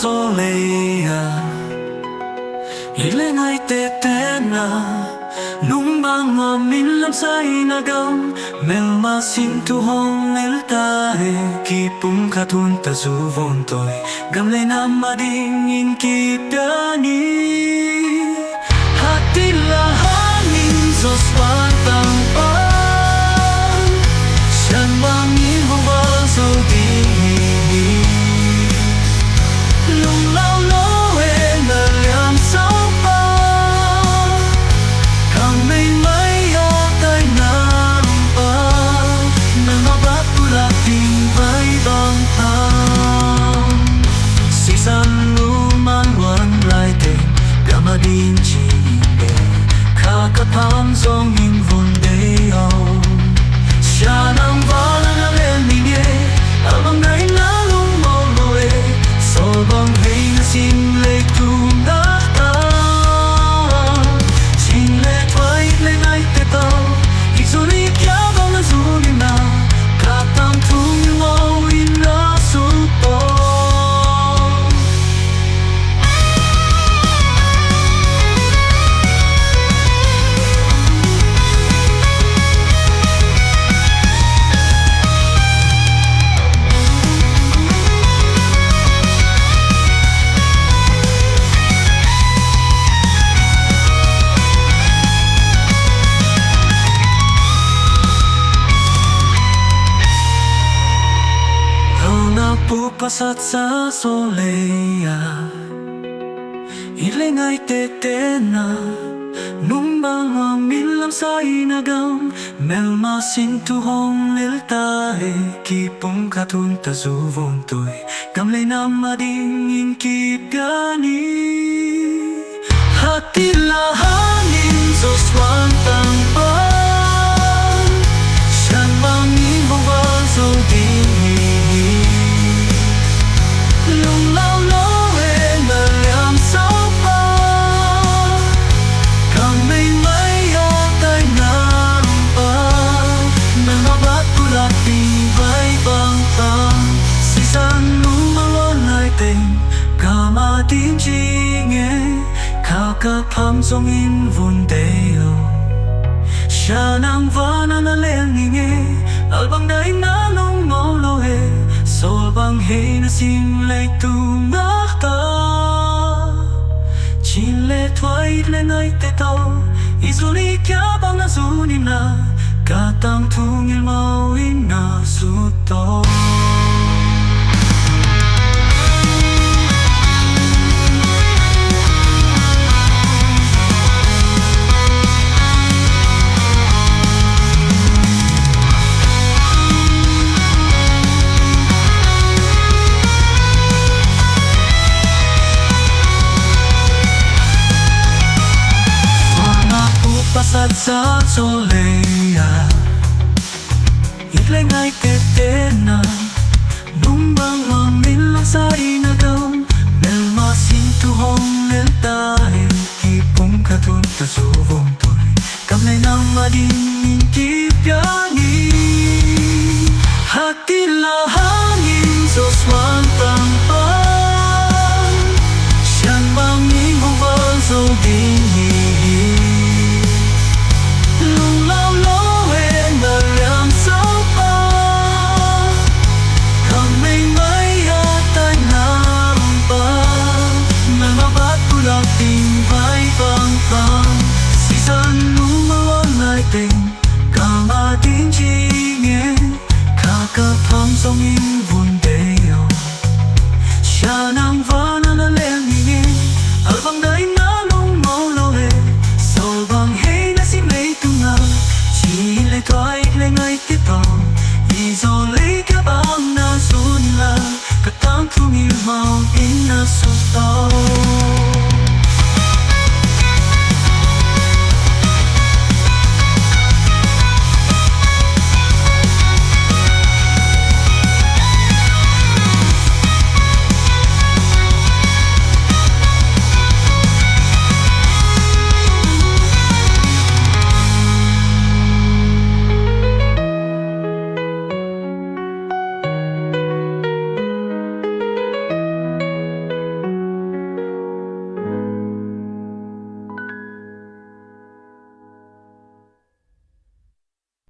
soleia Ilengai te tena Nung mga milam sa inagam Melma sintuhong niltahe Kipung katunta suvontoy Gamlay na madingin kipyani Hatilahanin Diyos watang pan Siyang mangihuwal sa dingin Nung lawlawe na liang sa pa Kang may atay nampa Na mabapulating may bangtang Sisan luman wan laite Gamadin chine Kakapam song in vondeo Siya nang wala na leninge Abang na'y lalong moloe Sobang hay na simle tumdata Simle twait lenay tetaw Isulit yabang na sulim na Katang tungaw inasuto Pupasat sa soleya Ilengay tetena Nung mga milam sa inagam Melma sintuhong niltahe Kipong katunta suvontoy Gamlay na madingin kipyani Hatilahanin Diyos watang pan Siyang mangihuwal sa dingin Nung lawlawe na liang sa pa Kang may atay nampa Na maba't tibay bangtang Sisan lumalon ay ting Kamatin chinge Kakapam song in vondeo Siya nang vana na leninge Albang na'y nanong moloe Solbang hay na simlay tumata Chile twait lenay tetaw Isulik yabang na sunim na Katang tungil mawin na suto Pasat sa soleya Ilengay tetena Nung mga milang sa inagam Melma sintuhong niltahe Kipong katunta suvontoy Kamlay na madingin kipyani Hatilahanin Diyos watang pan Siyang mangihuwal sa dingin Kamatin chinge Kakapam song in vondeo Siya nang vana na leninge Albang na'y nanong moloe Solbang hay na simlay tunga Chile twait lengay tito Isolay kabang na sunila Katang tungil mawin na suto